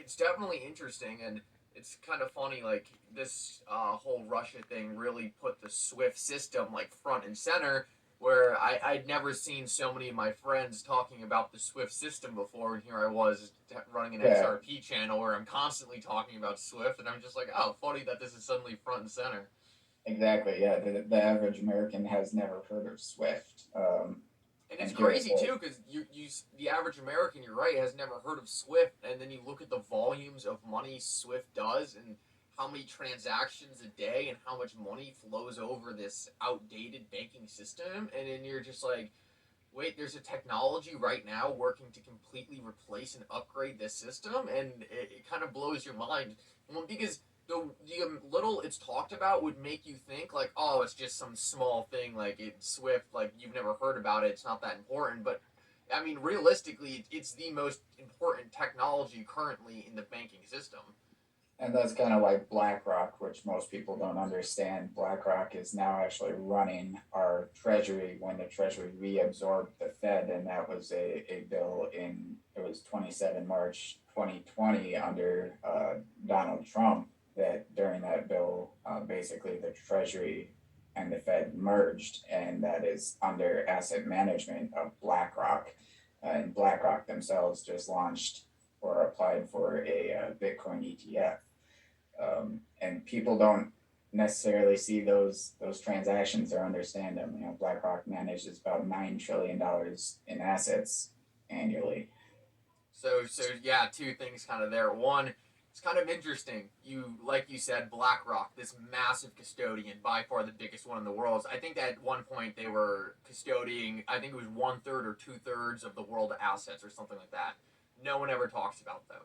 it's definitely interesting, and it's kind of funny. Like this whole Russia thing really put the Swift system like front and center. Where I'd never seen so many of my friends talking about the Swift system before, and here I was running an Yeah, XRP channel where I'm constantly talking about Swift, and I'm just like, oh, funny that this is suddenly front and center. exactly. Yeah, the average American has never heard of Swift. And it's And here crazy it's like, too, because you the average American, you're right, has never heard of Swift, and then you look at the volumes of money Swift does, and how many transactions a day, and how much money flows over this outdated banking system, and then you're just like, wait, there's a technology right now working to completely replace and upgrade this system, and it kind of blows your mind. Well, because the little it's talked about would make you think like, oh, it's just some small thing like it's Swift, like you've never heard about it, it's not that important. But I mean, realistically, it's the most important technology currently in the banking system. and that's kind of like BlackRock, which most people don't understand. BlackRock is now actually running our Treasury when the Treasury reabsorbed the Fed, and that was a bill in it was 27 March 2020 under Donald Trump. That during that bill, basically the Treasury and the Fed merged, and that is under asset management of BlackRock. And BlackRock themselves just launched or applied for a Bitcoin ETF, and people don't necessarily see those transactions or understand them. You know, BlackRock manages about $9 trillion in assets annually. So yeah, two things kind of there. One, it's kind of interesting. You like you said, BlackRock, this massive custodian, by far the biggest one in the world. I think that at one point they were custodying. I think it was one third or two thirds of the world assets or something like that. No one ever talks about them.